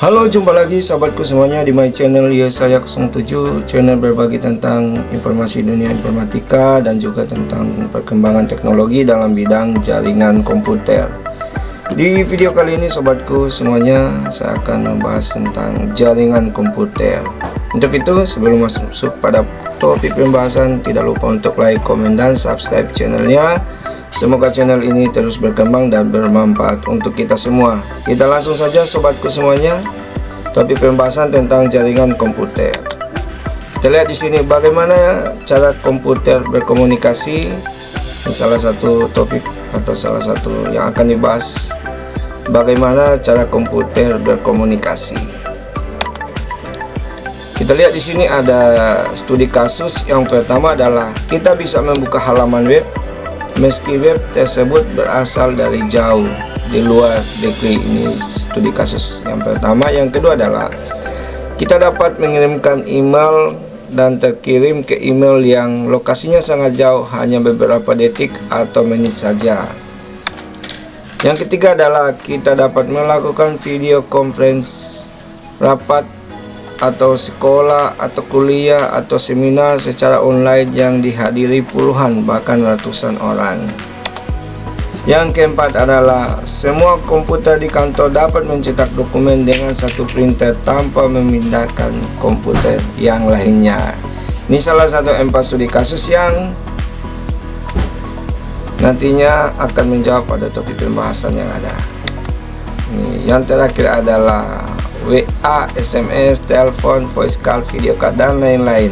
Halo, jumpa lagi sahabatku semuanya di my channel Saya 07, channel berbagi tentang informasi dunia informatika dan juga tentang perkembangan teknologi dalam bidang jaringan komputer. Di video kali ini sobatku semuanya, saya akan membahas tentang jaringan komputer. Untuk itu, sebelum masuk pada topik pembahasan, tidak lupa untuk like, komen, dan subscribe channelnya. Semoga channel ini terus berkembang dan bermanfaat untuk kita semua. Kita langsung saja sobatku semuanya, topik pembahasan tentang jaringan komputer. Kita lihat di sini bagaimana cara komputer berkomunikasi. Ini salah satu topik atau salah satu yang akan dibahas, bagaimana cara komputer berkomunikasi. Kita lihat di sini ada studi kasus. Yang pertama adalah kita bisa membuka halaman web meski web tersebut berasal dari jauh di luar negeri. Ini studi kasus yang pertama. Yang kedua adalah kita dapat mengirimkan email dan terkirim ke email yang lokasinya sangat jauh hanya beberapa detik atau menit saja. Yang ketiga adalah kita dapat melakukan video conference, rapat atau sekolah atau kuliah atau seminar secara online yang dihadiri puluhan bahkan ratusan orang. Yang keempat adalah semua komputer di kantor dapat mencetak dokumen dengan satu printer tanpa memindahkan komputer yang lainnya. Ini salah satu 4 studi kasus yang nantinya akan menjawab pada topik pembahasan yang ada. Yang terakhir adalah WA, SMS, telepon, voice call, video call, dan lain-lain.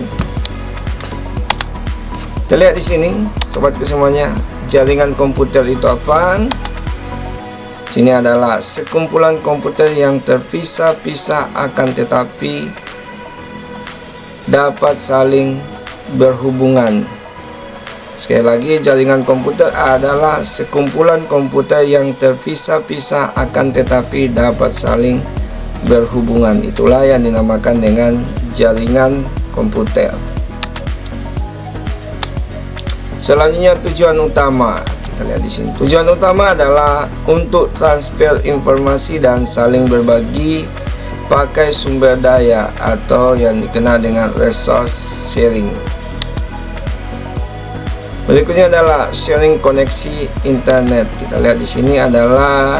Kita lihat di sini, sobatku semuanya, jaringan komputer itu apa? Sini adalah sekumpulan komputer yang terpisah-pisah akan tetapi dapat saling berhubungan. Sekali lagi, jaringan komputer adalah sekumpulan komputer yang terpisah-pisah akan tetapi dapat saling berhubungan. Itulah yang dinamakan dengan jaringan komputer. Selanjutnya tujuan utama. Kita lihat di sini. Tujuan utama adalah untuk transfer informasi dan saling berbagi pakai sumber daya atau yang dikenal dengan resource sharing. Berikutnya adalah sharing koneksi internet. Kita lihat di sini adalah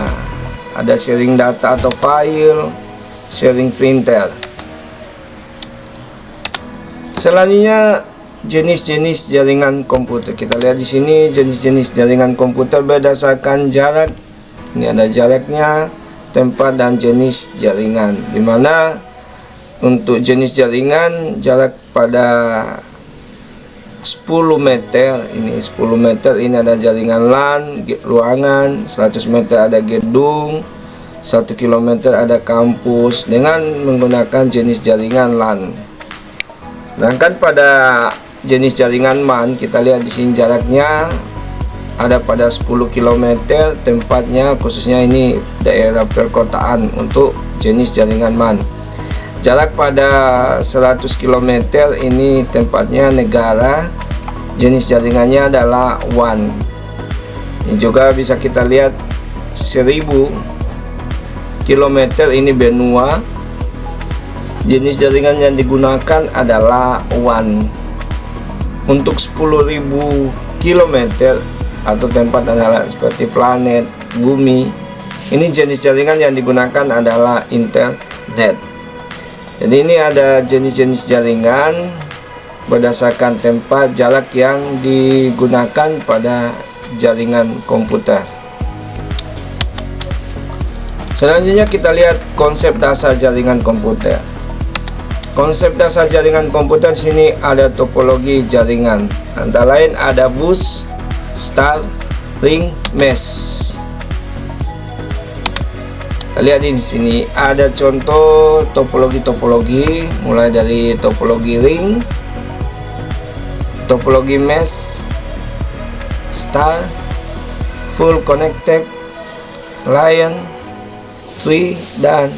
ada sharing data atau file, sharing printer. Selanjutnya jenis-jenis jaringan komputer. Kita lihat di sini jenis-jenis jaringan komputer berdasarkan jarak. Ini ada jaraknya, tempat, dan jenis jaringan. Dimana untuk jenis jaringan jarak pada 10 meter, ini 10 meter ini ada jaringan LAN, ruangan, 100 meter ada gedung, 1 km ada kampus dengan menggunakan jenis jaringan LAN. Sedangkan pada jenis jaringan MAN, kita lihat di sini jaraknya ada pada 10 km, tempatnya khususnya ini daerah perkotaan untuk jenis jaringan MAN. Jarak pada 100 km ini tempatnya negara, jenis jaringannya adalah WAN. Ini juga bisa kita lihat 1000 km ini benua, jenis jaringan yang digunakan adalah WAN. Untuk 10.000 km atau tempat adalah seperti planet, bumi, ini jenis jaringan yang digunakan adalah internet. Jadi ini ada jenis-jenis jaringan berdasarkan tempat, jarak yang digunakan pada jaringan komputer. Selanjutnya kita lihat konsep dasar jaringan komputer. Konsep dasar jaringan komputer di sini ada topologi jaringan. Antara lain ada bus, star, ring, mesh. Kita lihat di sini ada contoh topologi, mulai dari topologi ring, topologi mesh, star, full connected, line, tree, dan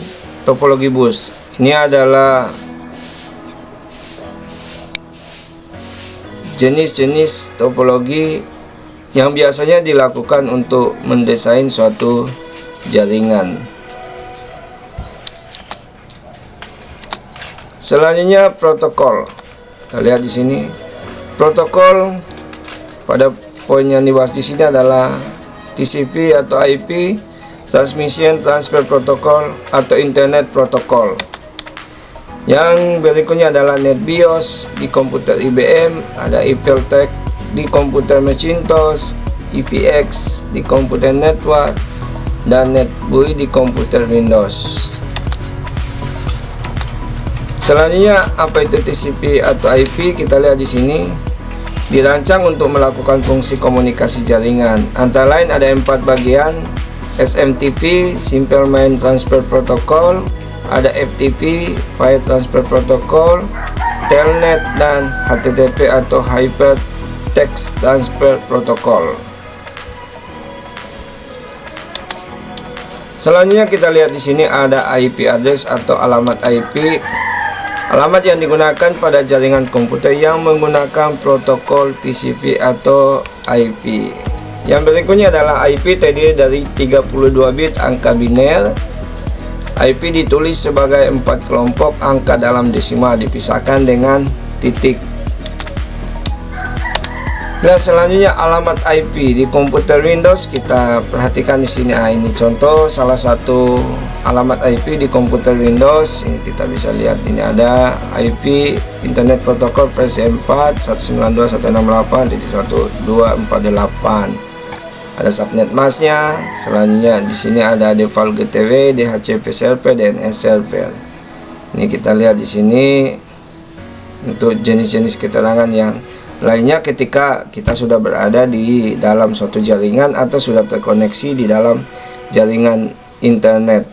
topologi bus. Ini adalah jenis-jenis topologi yang biasanya dilakukan untuk mendesain suatu jaringan. Selanjutnya protokol. Kita lihat di sini. Protokol pada poin yang dibahas di sini adalah TCP atau IP, Transmission Transfer Protocol atau Internet Protocol. Yang berikutnya adalah NetBIOS di komputer IBM, ada eVeltech di komputer Macintosh, EVX di komputer Network, dan NetBEUI di komputer Windows. Selanjutnya, apa itu TCP atau IP? Kita lihat di sini. Dirancang untuk melakukan fungsi komunikasi jaringan. Antara lain ada 4 bagian: SMTP, Simple Main Transfer Protocol, ada FTP, File Transfer Protocol, Telnet, dan HTTP atau Hypertext Transfer Protocol. Selanjutnya kita lihat di sini ada IP address atau alamat IP. Alamat yang digunakan pada jaringan komputer yang menggunakan protokol TCP atau IP. Yang berikutnya adalah IP terdiri dari 32 bit angka biner. IP ditulis sebagai 4 kelompok angka dalam desimal dipisahkan dengan titik. Dan selanjutnya alamat IP di komputer Windows. Kita perhatikan di sini. Ini contoh salah satu alamat IP di komputer Windows. Ini kita bisa lihat, ini ada IP Internet Protocol versi 4 192.168.1.248. Ada subnet masknya. Selanjutnya di sini ada default GTW, DHCP server, DNS server. Ini kita lihat di sini untuk jenis-jenis keterangan yang lainnya ketika kita sudah berada di dalam suatu jaringan atau sudah terkoneksi di dalam jaringan internet.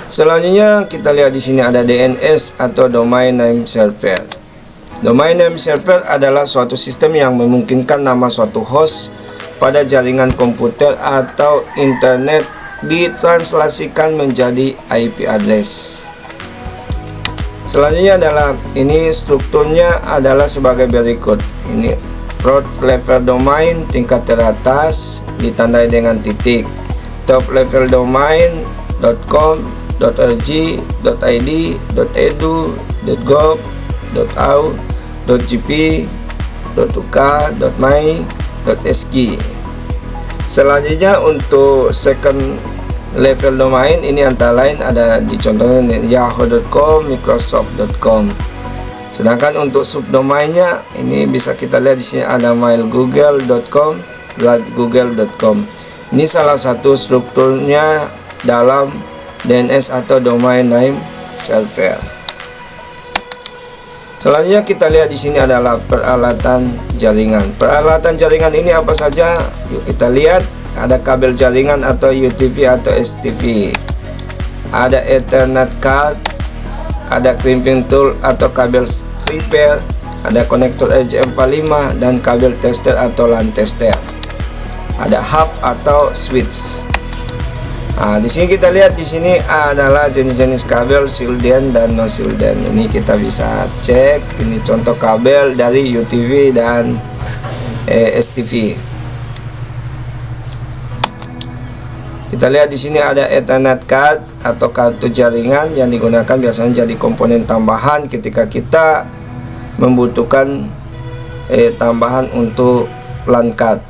Selanjutnya kita lihat di sini ada DNS atau Domain Name Server. Domain Name Server adalah suatu sistem yang memungkinkan nama suatu host pada jaringan komputer atau internet ditranslasikan menjadi IP address. Selanjutnya adalah ini strukturnya adalah sebagai berikut. Ini root level domain tingkat teratas ditandai dengan titik. Top level domain .com, .rg, .id, .edu, .gov, .au, .gp, .uk, .my, .sg. Selanjutnya untuk second level domain ini antara lain ada di contohnya yahoo.com, microsoft.com. Sedangkan untuk subdomainnya ini bisa kita lihat di sini ada mailgoogle.com, google.com. Ini salah satu strukturnya dalam DNS atau Domain Name Server. Selanjutnya kita lihat di sini adalah peralatan jaringan. Peralatan jaringan ini apa saja? Yuk kita lihat. Ada kabel jaringan atau UTP atau STP, ada Ethernet card, ada crimping tool atau kabel stripper, ada konektor RJ45 dan kabel tester atau LAN tester, ada hub atau switch. Di sini kita lihat di sini adalah jenis-jenis kabel shielded dan non shielded. Ini kita bisa cek. Ini contoh kabel dari UTP dan STP. Kita lihat di sini ada Ethernet card atau kartu jaringan yang digunakan biasanya jadi komponen tambahan ketika kita membutuhkan tambahan untuk LAN card.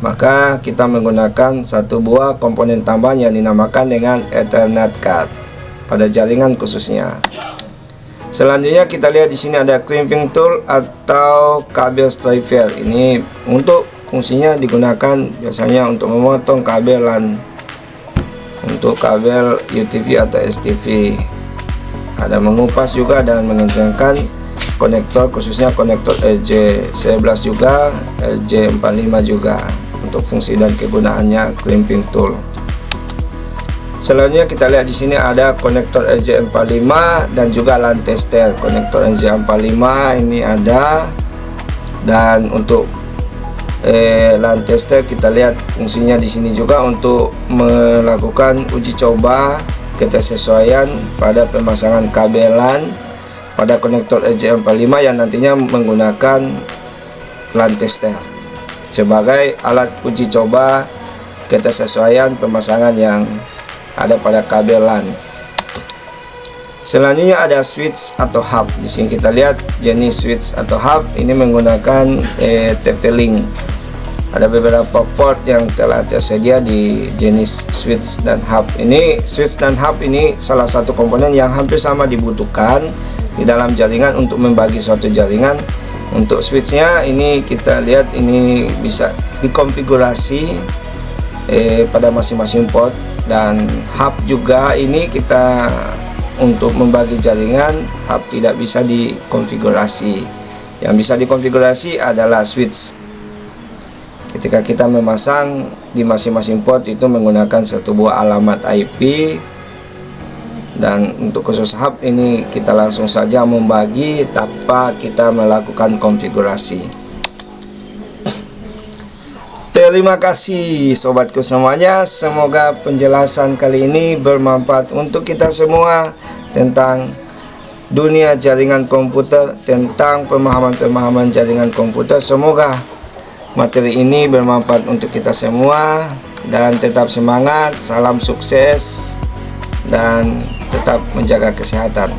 Maka kita menggunakan satu buah komponen tambahan yang dinamakan dengan Ethernet card pada jaringan khususnya. Selanjutnya kita lihat di sini ada crimping tool atau kabel striper. Ini untuk fungsinya digunakan biasanya untuk memotong kabel LAN untuk kabel UTP atau STP. Ada mengupas juga dan mengencangkan konektor, khususnya konektor RJ11 juga, RJ45 juga untuk fungsi dan kegunaannya crimping tool. Selanjutnya kita lihat di sini ada konektor RJ45 dan juga LAN tester. Konektor RJ45 ini ada, dan untuk LAN tester kita lihat fungsinya di sini juga untuk melakukan uji coba ketersesuaian pada pemasangan kabel LAN pada konektor RJ45 yang nantinya menggunakan LAN tester sebagai alat uji coba ketersesuaian pemasangan yang ada pada kabel LAN. Selanjutnya ada switch atau hub. Di sini kita lihat jenis switch atau hub ini menggunakan TP-Link. Ada beberapa port yang telah tersedia di jenis switch dan hub. Ini switch dan hub ini salah satu komponen yang hampir sama dibutuhkan di dalam jaringan untuk membagi suatu jaringan. Untuk switchnya ini kita lihat ini bisa dikonfigurasi pada masing-masing port, dan hub juga ini kita untuk membagi jaringan. Hub tidak bisa dikonfigurasi. Yang bisa dikonfigurasi adalah switch. Ketika kita memasang di masing-masing port itu menggunakan satu buah alamat IP, dan untuk khusus hub ini kita langsung saja membagi tanpa kita melakukan konfigurasi. Terima kasih sobatku semuanya, semoga penjelasan kali ini bermanfaat untuk kita semua tentang dunia jaringan komputer, tentang pemahaman-pemahaman jaringan komputer. Semoga materi ini bermanfaat untuk kita semua, dan tetap semangat, salam sukses, dan tetap menjaga kesehatan.